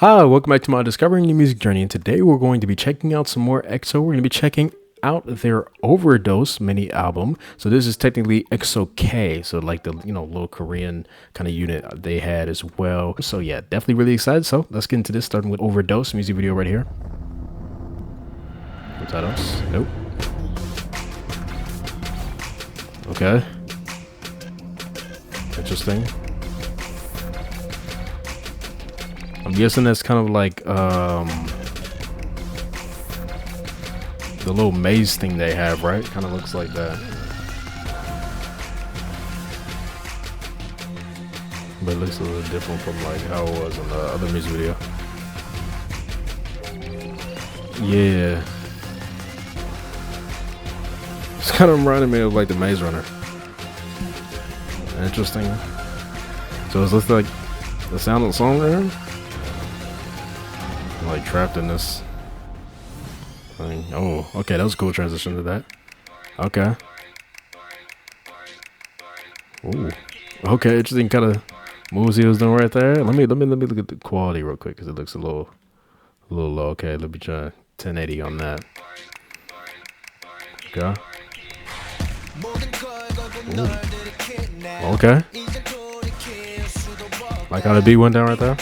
Hi, welcome back to my Discovering New Music journey, and today we're going to be checking out some more EXO. We're going to be checking out their Overdose mini album. So this is technically EXO K, so like the little Korean kind of unit they had as well. So yeah, definitely really excited. So let's get into this, starting with Overdose music video right here. Titles? Nope. Okay. Interesting. I'm guessing that's kind of like the little maze thing they have, right? Kind of looks like that. But it looks a little different from like how it was in the other music video. Yeah. It's kind of reminding me of like the Maze Runner. Interesting. So is this like the sound of the song there? Like trapped in this thing. Oh, okay, that was a cool transition to that. Okay. Ooh. Okay, interesting kind of moves he was doing right there. Let me look at the quality real quick because it looks a little low. Okay, let me try 1080 on that. Okay. Ooh. Okay. Like how the beat went down right there.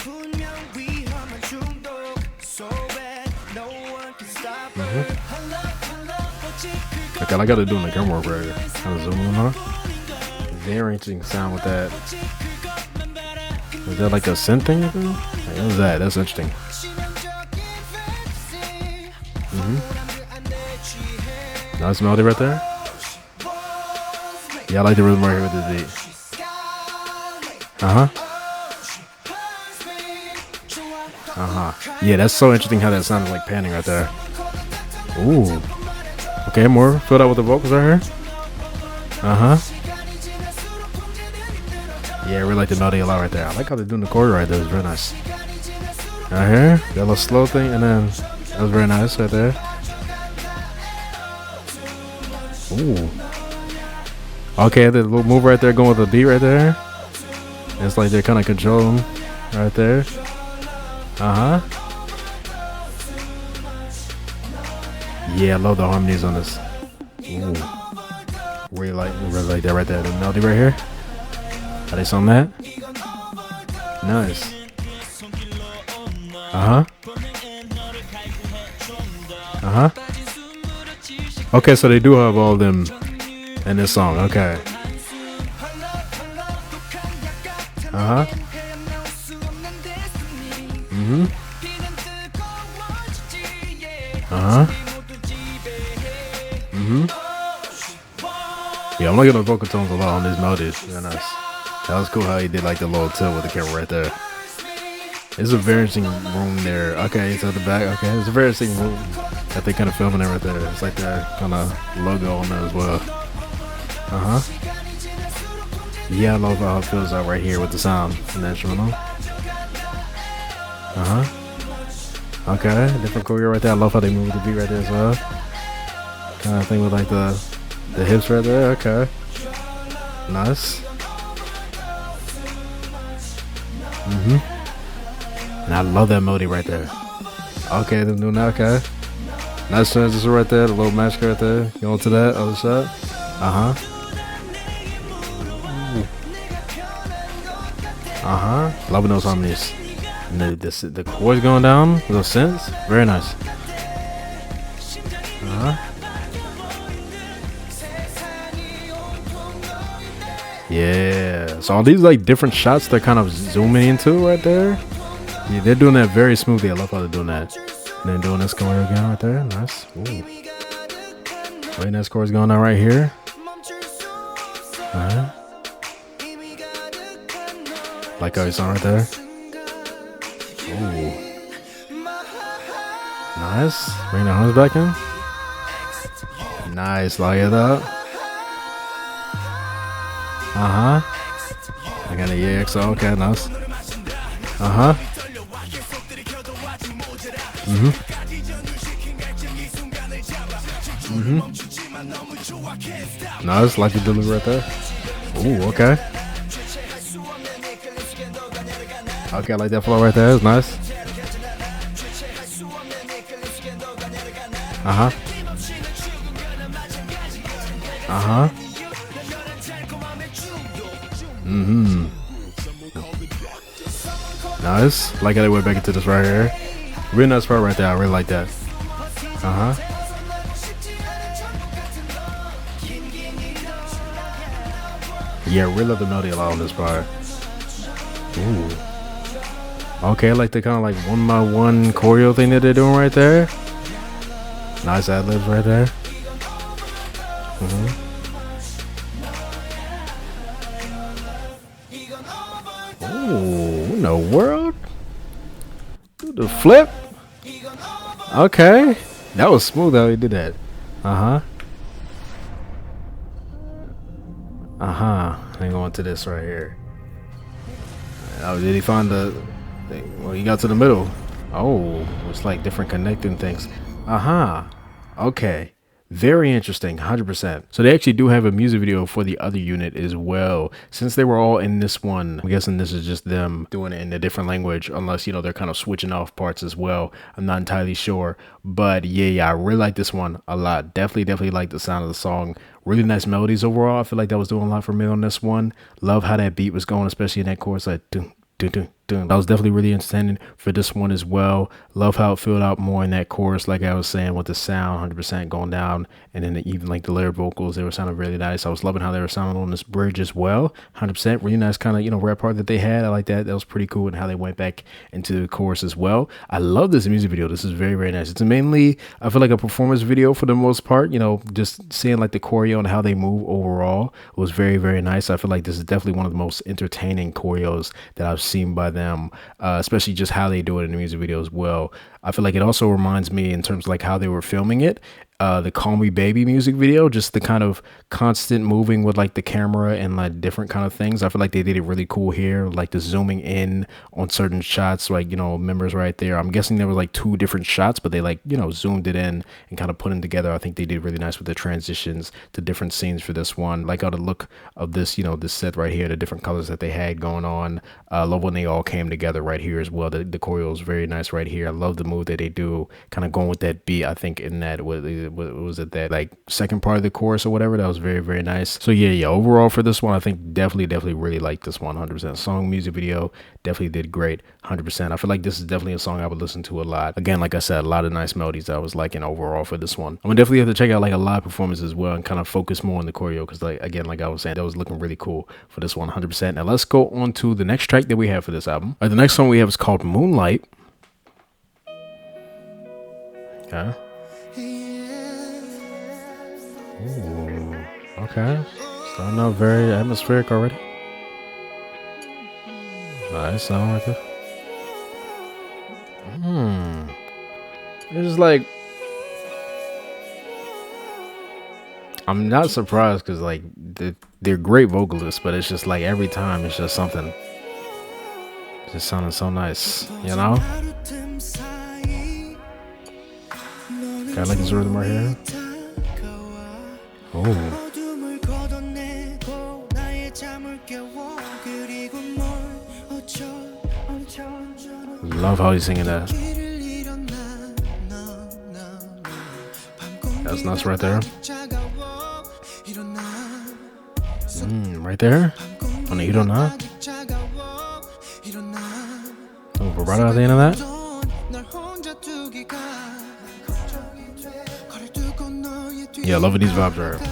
Okay, I gotta do in the camera right here. Kind of zoom in on. Very interesting sound with that. Is that like a synth thing? What was that? That's interesting. Nice melody right there. Yeah, I like the rhythm right here with the beat. Yeah, that's so interesting how that sounded like panning right there. Ooh. Okay, more filled out with the vocals right here. Yeah, I really like the melody a lot right there. I like how they're doing the chord right there. It's very nice. Right here, that little slow thing, and then that was very nice right there. Ooh. Okay, the little move right there going with the beat right there. It's like they're kind of controlling right there. Yeah, I love the harmonies on this. Ooh. Really like that right there. The melody right here. How they sung that? Nice. Okay, so they do have all of them in this song. Okay. Yeah, I'm looking at the vocal tones a lot on these melodies. Very nice. That was cool how he did like the little tilt with the camera right there. It's a very interesting room there. Okay, it's at the back. Okay, it's a very interesting room that they kind of filming it right there. It's like their kind of logo on there as well. Yeah, I love how it feels out right here with the sound and the instrumental. Okay, different choreo right there. I love how they move the beat right there as well. Kind of thing with like the hips right there. Okay, nice. And I love that melody right there. Okay, they're doing that. Okay, nice transition right there. The little match right there. Going to that other side. Loving those harmonies. And the chords going down. Those synths. Very nice. Yeah. So all these like different shots they're kind of zooming into right there. Yeah, they're doing that very smoothly. I love how they're doing that. And then doing this chorus again right there. Nice. Ooh. Very nice chorus going on right here. Like how you saw right there. Ooh. Nice. Bring the horns back in. Nice. Lock it up. I got a EXO. Okay, nice. Nice. Like the delivery right there. Ooh, okay. Okay, I like that flow right there. It's nice. Uh-huh. Uh-huh. Mm-hmm. Nice. Like how they went back into this right here. Really nice part right there. I really like that. Uh-huh. Yeah, I really love the melody a lot on this part. Ooh. Okay, I like the kind of like 1x1 choreo thing that they're doing right there. Nice ad-libs right there. Mm-hmm. Oh, in the world? The flip? Okay. That was smooth how he did that. Uh-huh. Uh-huh. Hang on to this right here. Oh, did he find the thing? Well, he got to the middle. Oh, it's like different connecting things. Uh-huh. Okay. Very interesting, 100%. So they actually do have a music video for the other unit as well. Since they were all in this one, I'm guessing this is just them doing it in a different language, unless, you know, they're kind of switching off parts as well. I'm not entirely sure. But yeah, I really like this one a lot. Definitely like the sound of the song. Really nice melodies overall. I feel like that was doing a lot for me on this one. Love how that beat was going, especially in that chorus, like dun, dun, dun, dun. That was definitely really entertaining for this one as well. Love how it filled out more in that chorus, like I was saying, with the sound 100% going down, and then even like the layered vocals, they were sounding really nice. I was loving how they were sounding on this bridge as well. 100% really nice kind of, you know, rap part that they had. I like that. That was pretty cool, and how they went back into the chorus as well. I love this music video. This is very nice. It's mainly, I feel like, a performance video for the most part. You know, just seeing like the choreo and how they move overall was very nice. I feel like this is definitely one of the most entertaining choreos that I've seen by them, especially just how they do it in the music video as well. I feel like it also reminds me, in terms of like how they were filming it, the Call Me Baby music video, just the kind of constant moving with like the camera and like different kind of things. I feel like they did it really cool here, like the zooming in on certain shots, like, you know, members right there. I'm guessing there was like 2 different shots, but they, like, you know, zoomed it in and kind of put them together. I think they did really nice with the transitions to different scenes for this one. Like how the look of this, you know, this set right here, the different colors that they had going on. Love when they all came together right here as well. The choreo is very nice right here. I love the move that they do, kind of going with that beat. I think in that, what was it, that like second part of the chorus or whatever, that was very nice. So yeah, overall for this one, I think definitely really like this one. 100% song, music video definitely did great. 100%. I feel like this is definitely a song I would listen to a lot. Again, like I said, a lot of nice melodies that I was liking overall for this one. I'm gonna definitely have to check out like a live performance as well and kind of focus more on the choreo, because like, again, like I was saying, that was looking really cool for this one. 100%. Now let's go on to the next track that we have for this album. The next song we have is called Moonlight. Okay. Ooh, okay. Starting out very atmospheric already. Nice sound like it. It's just like, I'm not surprised, because like they're great vocalists, but it's just like every time it's just something. It's just sounding so nice, you know? I like this rhythm right here. Oh. Love how he's singing that. That's nice right there. Right there. On the Irona. Oh, vibrato at the end of that. Yeah, loving these vibes right here.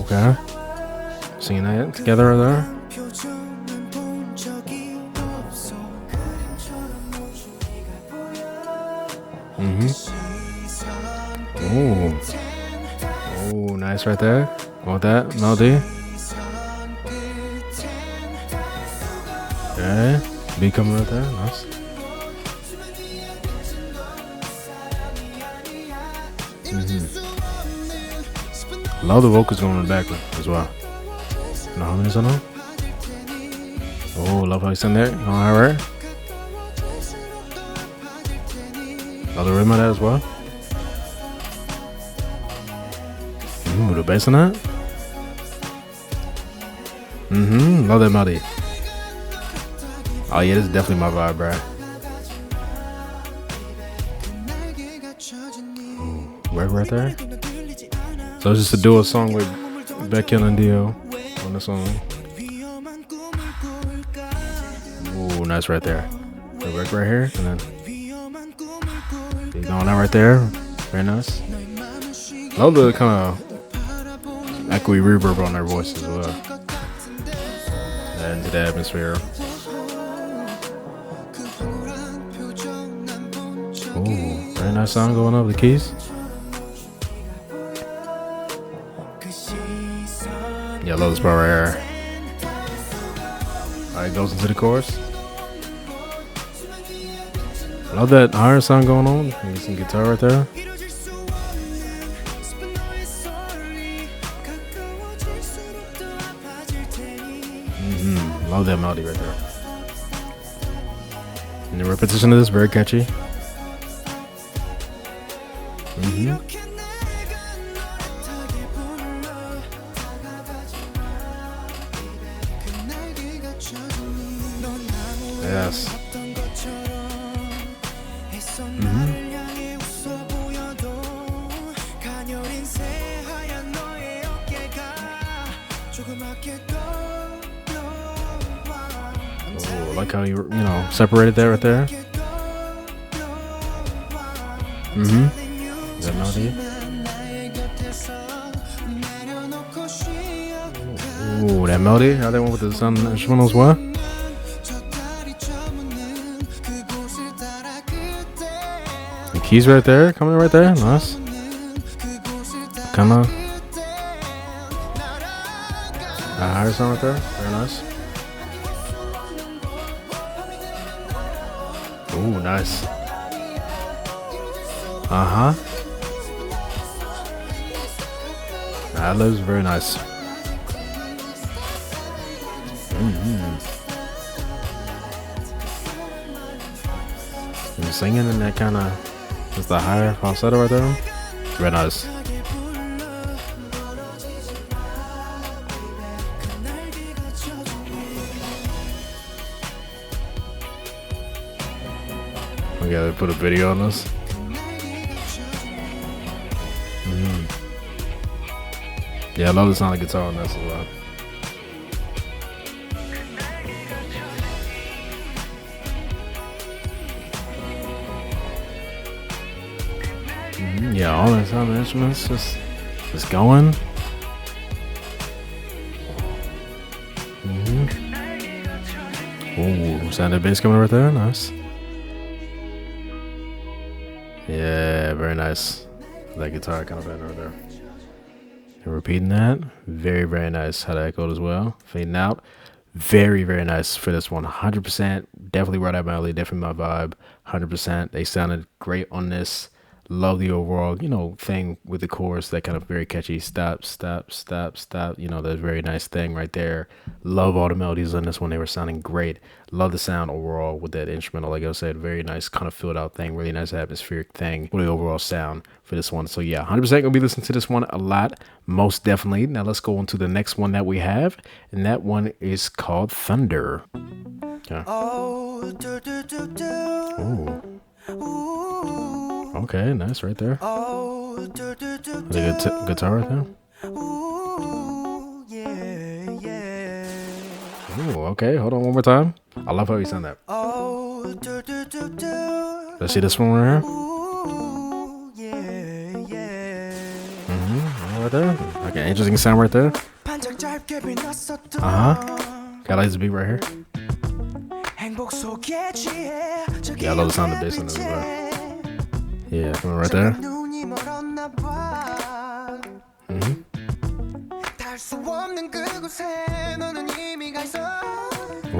Okay. Singing that together there. Oh, nice right there. Want that melody? Okay, beat coming right there. Nice. Love the vocals going in the background as well. No harmonies on them. Oh, love how he's in there. All right. Love the rhythm of that as well. Ooh, the bass on that. Love that melody. Oh yeah, this is definitely my vibe, bro. right there. So it's just a duo song with Becky and Dio on the song. Ooh, nice right there. The work right here, and then keep going out right there. Very nice. Love the kind of echoey reverb on their voice as well. And the atmosphere. Ooh, very nice sound going up the keys. Yeah, I love this part right here. Alright, goes into the chorus. Love that higher sound going on. Maybe some guitar right there. Love that melody right there. And the repetition of this, very catchy. Yes. Like how you separated that right there. That melody. Ooh, that melody. How they went with the sound instrumental as well. The keys right there, coming right there. Nice. Kinda. Higher sound right there. Very nice. Ooh, nice. That looks very nice. And singing in that kind of, just the higher falsetto right there. Very nice. We gotta put a video on this. Yeah, I love the sound of guitar on this as well. Yeah, all that sound of instruments just going. Ooh, sound of bass coming right there. Nice. Yeah, very nice. That guitar kind of band right there. And repeating that, very, very nice how that echoed as well. Fading out, very, very nice for this one. 100%, definitely right up my alley, definitely my vibe. 100%. They sounded great on this. Love the overall, thing with the chorus, that kind of very catchy stop, stop, stop, stop. That very nice thing right there. Love all the melodies on this one. They were sounding great. Love the sound overall with that instrumental. Like I said, very nice kind of filled out thing. Really nice atmospheric thing with the overall sound for this one. So yeah, 100% gonna be listening to this one a lot, most definitely. Now let's go on to the next one that we have, and that one is called Thunder. Yeah. Ooh. Okay, nice right there. The guitar right there. Ooh, okay, hold on one more time. I love how you sound that. Let's see this one right here. Right there. Okay, interesting sound right there. Got like this beat right here. Yeah, I love the sound of the bass on this as well. Yeah, coming right there. Ooh,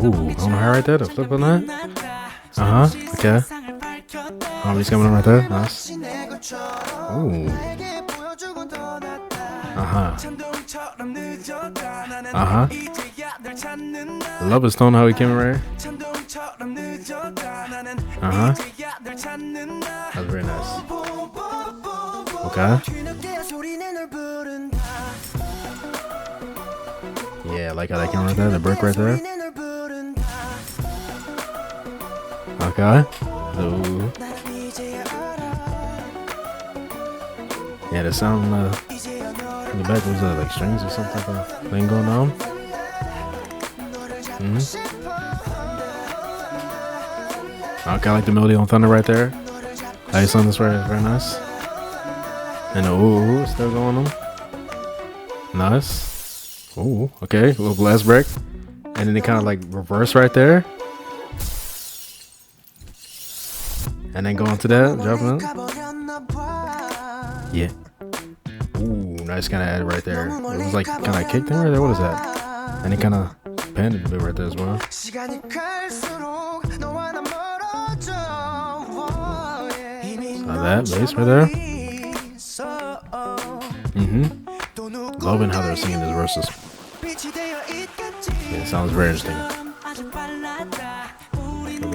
on the high right there, the flip on that. Okay. Harmony's coming on right there, nice. Ooh. Love his tone, how he came in right here. That's very nice. Okay. Yeah, I like how that came right there, the brick right there. Okay. Ooh. Yeah, the sound in the back was like strings or some type of thing going on. Okay, I like the melody on Thunder right there. How you sung this right, very nice. And the ooh still going on. Nice. Ooh, okay, a little blast break. And then they kind of like reverse right there. And then go into that, dropping it. Yeah. Ooh, nice kind of add right there. It was like kind of kick thing right there. What is that? And it kind of panned it a bit right there as well. That bass right there. Loving how they're singing these verses. Yeah, it sounds very interesting. Got the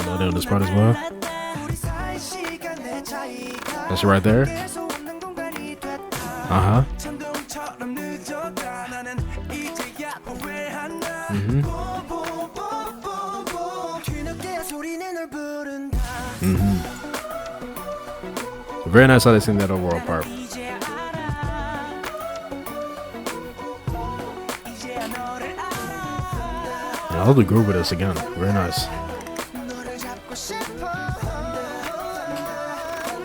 melody on this part as well. That's right there. Very nice how they sing that overall part. I love the groove with this again. Very nice.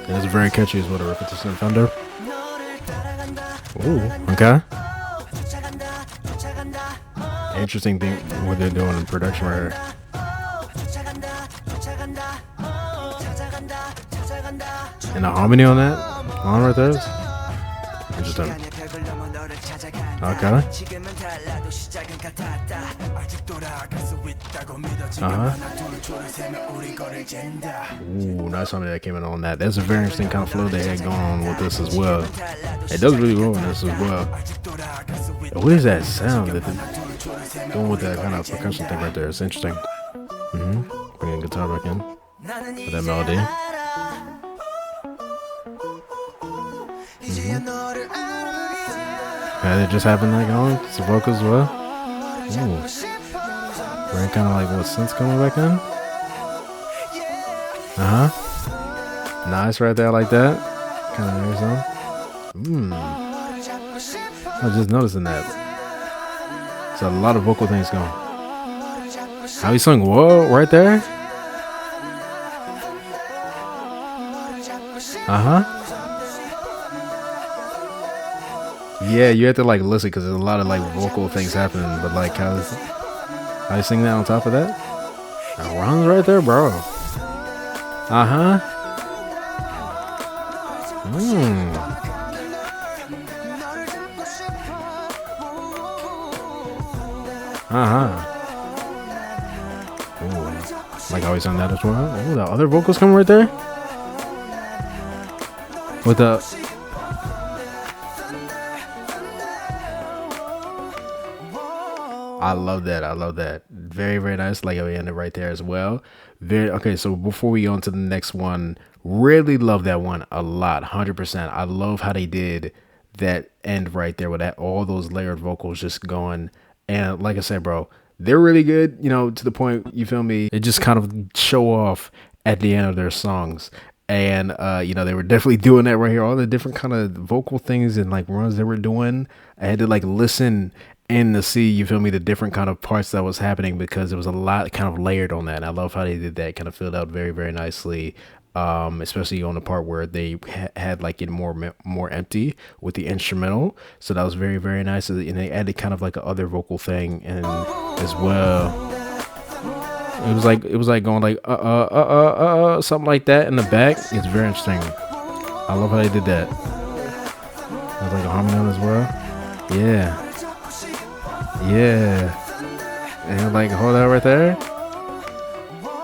And it's very catchy as well, the repetition of Thunder. Ooh, okay. Interesting thing what they're doing in production right here. And the harmony on that, on right there is interesting. Okay. Ooh, nice harmony that came in on that. That's a very interesting kind of flow they had going on with this as well. It does really well in this as well. What is that sound that they're doing with that kind of percussion thing right there? It's interesting. Bringing the guitar back in with that melody. Yeah, it just happened like on it's the vocals as well. Ooh. Very kind of like what synths coming back in. Nice right there like that. Kind of nice. I was just noticing that. There's a lot of vocal things going. How he sung whoa right there. Yeah, you have to like listen because there's a lot of like vocal things happening, but like how you sing that on top of that? That runs right there, bro. Ooh, like how he sung that as well. Oh, the other vocals coming right there. With the I love that. I love that. Very, very nice. Like we ended right there as well. Very okay. So before we go on to the next one, really love that one a lot. 100%. I love how they did that end right there with that all those layered vocals just going. And like I said, bro, they're really good. You know, to the point, you feel me? They just kind of show off at the end of their songs. And you know, they were definitely doing that right here. All the different kind of vocal things and like runs they were doing. I had to like listen and to see, you feel me, the different kind of parts that was happening because there was a lot kind of layered on that. And I love how they did that, kind of filled out very, very nicely. Especially on the part where they had like it more empty with the instrumental. So that was very, very nice. And they added kind of like a other vocal thing and as well. It was like going like something like that in the back. It's very interesting. I love how they did that. There's like a harmony on as well. Yeah. And like hold that right there.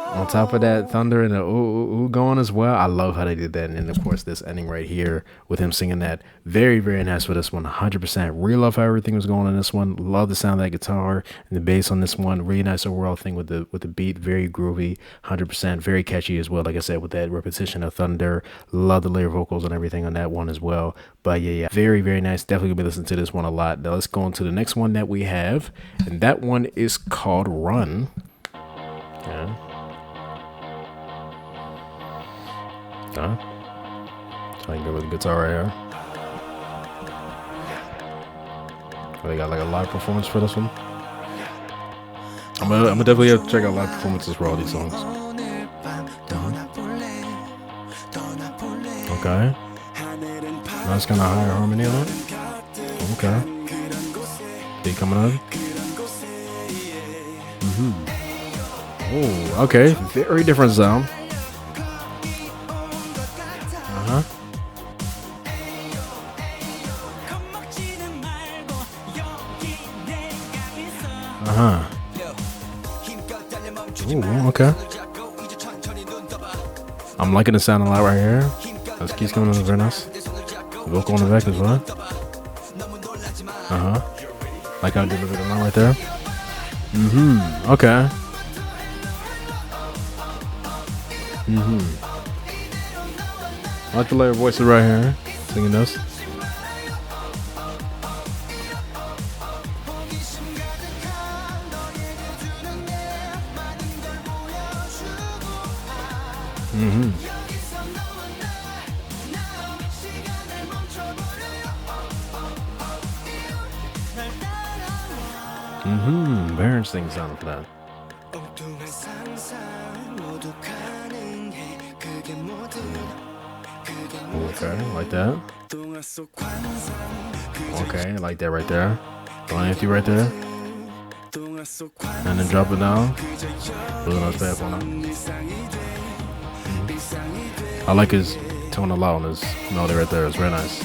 On top of that, thunder and the ooh going as well. I love how they did that. And then, of course, this ending right here with him singing that. Very, very nice for this one. 100%. Really love how everything was going on in this one. Love the sound of that guitar and the bass on this one. Really nice overall thing with the beat. Very groovy. 100%. Very catchy as well. Like I said, with that repetition of thunder. Love the layer vocals and everything on that one as well. But yeah. Very, very nice. Definitely gonna be listening to this one a lot. Now let's go on to the next one that we have. And that one is called Run. Yeah. So I can go with the guitar right here. They got like a live performance for this one. I'm gonna definitely have to check out live performances for all these songs. Okay. Nice kind of high harmony on it. Okay. They coming up. Oh, okay. Very different sound. Ooh, okay. I'm liking the sound a lot right here. This keeps coming in very nice. Vocal on the back as well. Like how I did a bit of right there. Okay. I like the layer voices right here. Singing this. Very interesting sound for that. Okay, like that. Okay, like that right there. Going empty right there. And then drop it down. Really nice back on it. I like his tone a lot on his melody right there. It's very nice.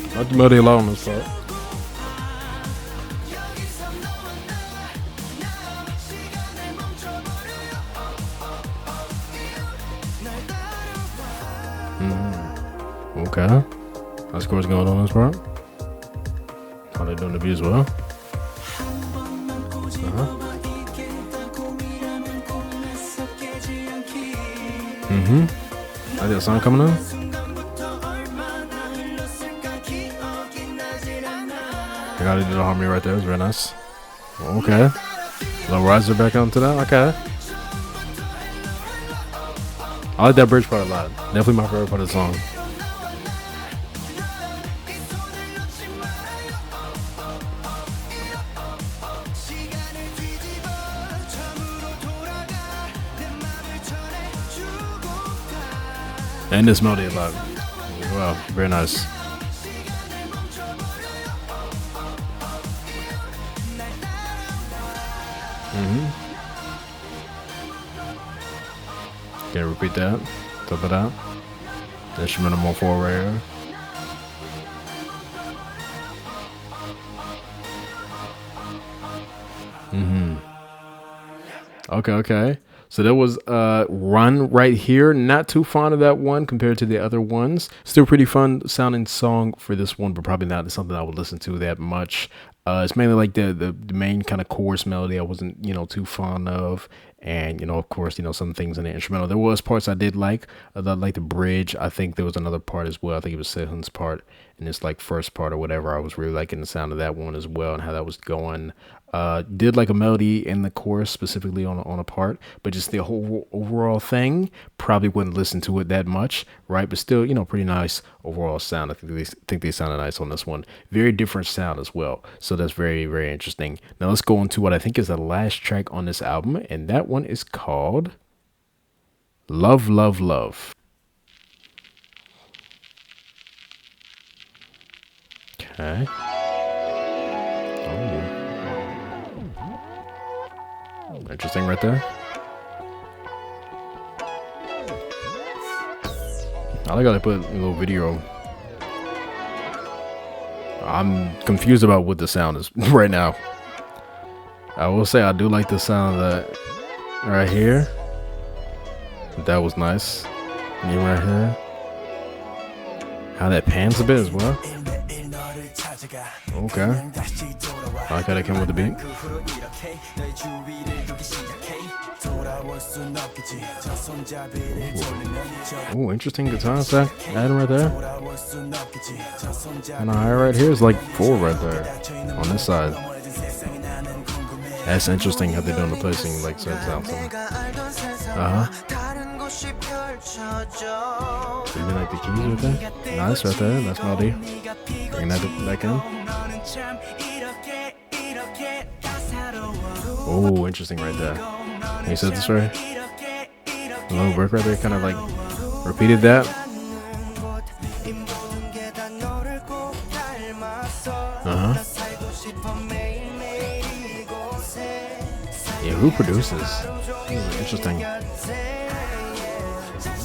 I like the melody a lot on this part. Okay. That's what's going on this part. How they doing the beat as well. I got a song coming on. I got to do the harmony right there. It's very nice. Okay. Little riser back onto that. Okay. I like that bridge part a lot. Definitely my favorite part of the song. And this melody a lot. Wow, very nice. Okay, repeat that. Top it out. The instrumental more forward right here. Okay. So that was Run right here. Not too fond of that one compared to the other ones. Still pretty fun sounding song for this one, but probably not something I would listen to that much. It's mainly like the main kind of chorus melody I wasn't, too fond of. And, of course, some things in the instrumental. There was parts I did like the bridge. I think there was another part as well. I think it was Sehun's part in this like first part or whatever. I was really liking the sound of that one as well and how that was going. Did like a melody in the chorus specifically on a part, but just the whole overall thing, probably wouldn't listen to it that much, right? But still, pretty nice overall sound. I think they sounded nice on this one. Very different sound as well. So that's very, very interesting. Now let's go on to what I think is the last track on this album, and that one is called Love, Love, Love. Okay. Interesting right there. I like how they put a little video. I'm confused about what the sound is right now. I will say I do like the sound of that right here. That was nice. And even right here. How that pans a bit as well. Okay. I like how they came with the beat. Ooh, interesting guitar set. Adding right there. And the high right here is like 4 right there on this side. That's interesting how they're doing the placing like sides out. Even like the keys right there. Nice right there. Nice melody. Bring that back in. Oh, interesting right there. You said this right? A little work right there, kind of like repeated that. Yeah, who produces? Interesting.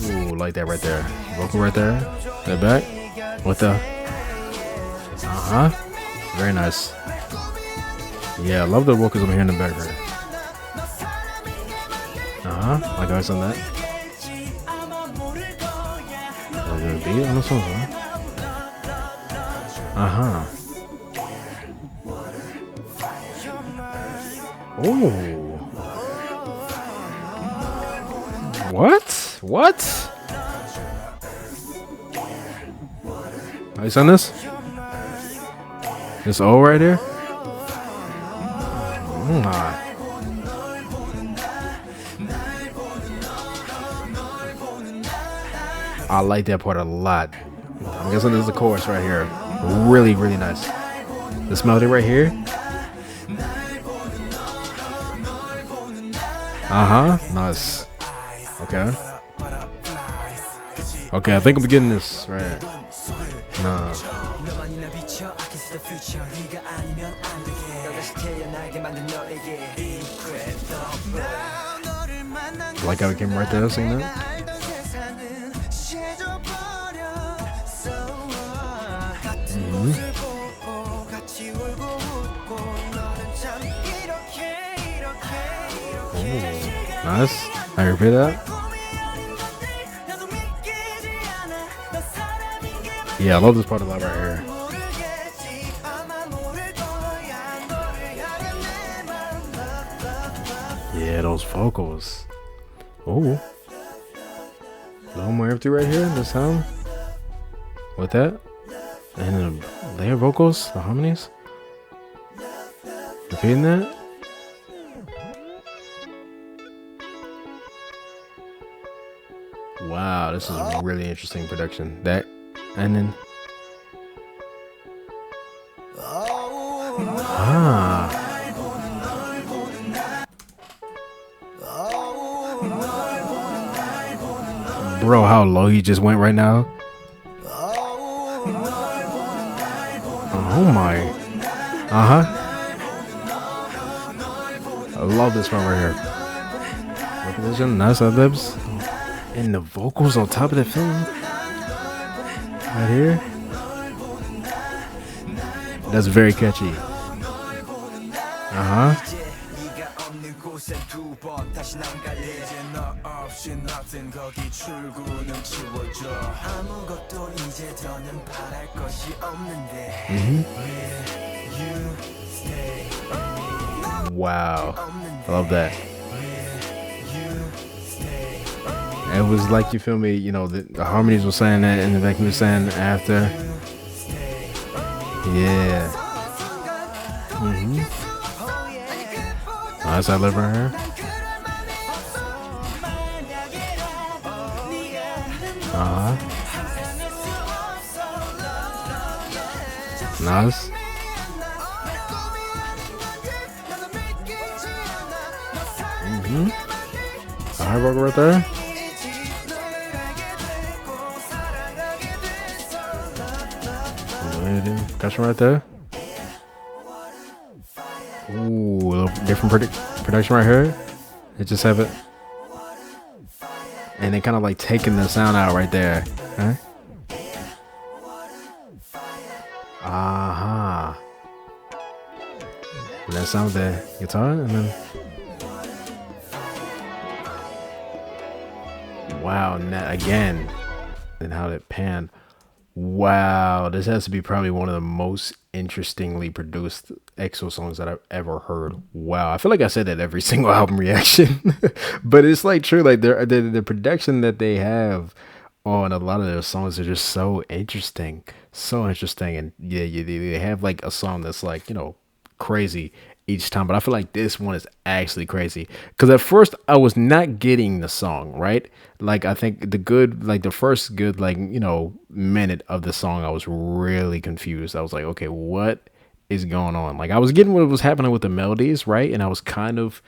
Ooh, like that right there. Vocal right there. That back. What the? Very nice. Yeah, I love the vocals over here in the background. Like I was on that. A little beat on this one, huh? Oh. What? What? Are you on this? This O right here? I like that part a lot. I'm guessing this is the chorus right here. Really, really nice. This melody right here. Nice. Okay. Okay, I think I'm getting this right. Nah. Like how it came right there, sing that. Nice. I repeat that. Yeah, I love this part of that right here. Yeah, those vocals. Oh. A little more empty right here, the sound. With that. And the layer vocals, the harmonies. Repeating that. Wow, this is really interesting production. That, and then bro, how low he just went right now. Oh my. I love this one right here. Repetition, nice ad-libs. And the vocals on top of the film. Right here. That's very catchy. Wow. I love that. It was like, you feel me, you know, the harmonies were saying that and the back was saying after. Yeah. Nice, I love right here. Nice. A high vocal right there. Percussion right there. Ooh, a little different production right here. They just have it. And they kind of like taking the sound out right there. Huh? And that sound with the guitar, and then wow, and that again, and how it panned. Wow, this has to be probably one of the most interestingly produced EXO songs that I've ever heard. Wow, I feel like I said that every single album reaction, but it's like true. Like the production that they have on a lot of their songs are just so interesting. And yeah, they have like a song that's like crazy each time, but I feel like this one is actually crazy because at first I was not getting the song right. Like I think the first good minute of the song I was really confused. I was like, okay, what is going on? Like I was getting what was happening with the melodies, right? And I was kind of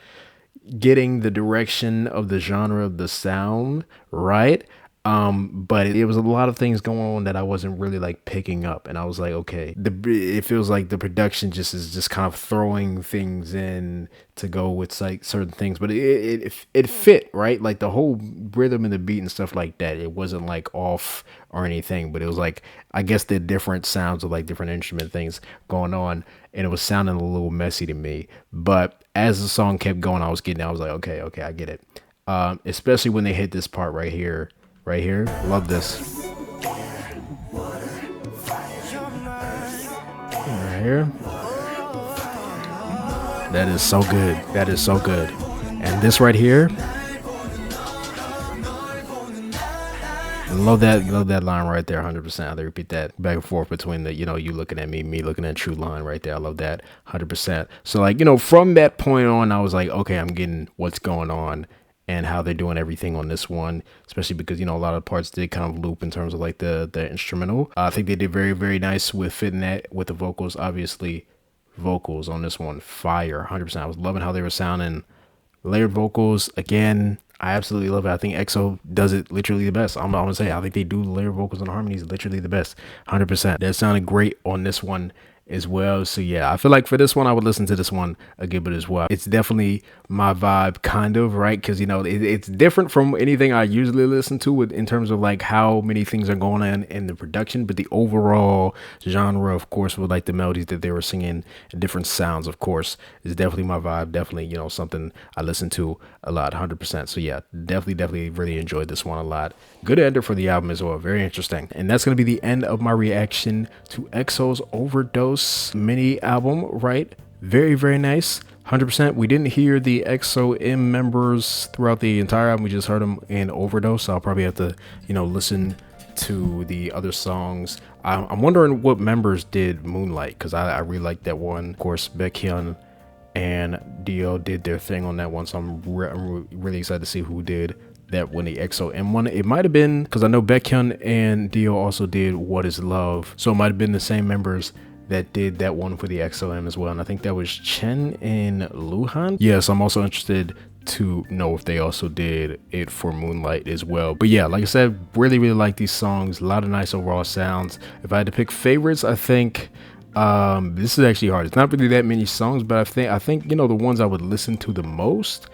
getting the direction of the genre of the sound, right? But it was a lot of things going on that I wasn't really like picking up, and I was like, okay, it feels like the production is just kind of throwing things in to go with like certain things, but it fit right, like the whole rhythm and the beat and stuff like that. It wasn't like off or anything, but it was like I guess the different sounds of like different instrument things going on, and it was sounding a little messy to me. But as the song kept going, I was like, okay, I get it. Especially when they hit this part right here. Right here, love this. Right here, that is so good. That is so good. And this right here, love that line right there. 100%. I'll repeat that back and forth between the you looking at me looking at True line right there. I love that 100%. So like from that point on, I was like, okay, I'm getting what's going on and how they're doing everything on this one, especially because a lot of parts did kind of loop in terms of like the instrumental. I think they did very, very nice with fitting that with the vocals. Obviously, vocals on this one, fire, 100%. I was loving how they were sounding. Layered vocals again, I absolutely love it. I think EXO does it literally the best. I'm gonna say I think they do layered vocals and harmonies literally the best, 100%. That sounded great on this one as well. So yeah, I feel like for this one I would listen to this one a good bit as well. It's definitely my vibe, kind of, right? Because it's different from anything I usually listen to in terms of like how many things are going on in the production, but the overall genre, of course, with like the melodies that they were singing and different sounds, of course, is definitely my vibe. Definitely something I listen to a lot, 100%. So yeah, definitely really enjoyed this one a lot. Good ender for the album as well, very interesting. And that's going to be the end of my reaction to EXO's Overdose mini album, right? Very, very nice. 100%. We didn't hear the EXO-M members throughout the entire album. We just heard them in Overdose. So I'll probably have to, listen to the other songs. I'm wondering what members did Moonlight, because I really like that one. Of course, Baekhyun and Dio did their thing on that one. So I'm really excited to see who did that when the EXO-M one. It might have been, because I know Baekhyun and Dio also did What Is Love. So it might have been the same members that did that one for the EXO-M as well. And I think that was Chen and Luhan. Yes, I'm also interested to know if they also did it for Moonlight as well. But yeah, like I said, really like these songs. A lot of nice overall sounds. If I had to pick favorites, I think this is actually hard. It's not really that many songs, but I think the ones I would listen to the most,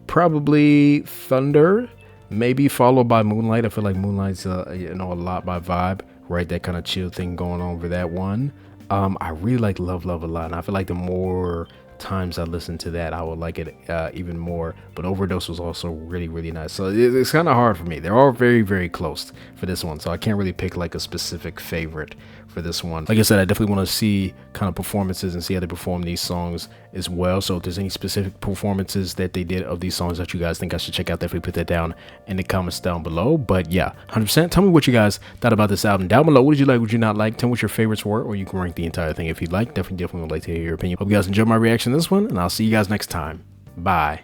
probably Thunder, maybe followed by Moonlight. I feel like Moonlight's a lot my vibe, right? That kind of chill thing going on for that one. I really like Love a lot, and I feel like the more times I listen to that, I would like it even more. But Overdose was also really nice. So it's kind of hard for me. They're all very close for this one, so I can't really pick like a specific favorite for this one. Like I said, I definitely want to see kind of performances and see how they perform these songs as well. So if there's any specific performances that they did of these songs that you guys think I should check out, definitely put that down in the comments down below. But yeah, 100%. Tell me what you guys thought about this album down below. What did you like? What did you not like? Tell me what your favorites were, or you can rank the entire thing if you'd like. Definitely would like to hear your opinion. Hope you guys enjoyed my reaction to this one, and I'll see you guys next time. Bye.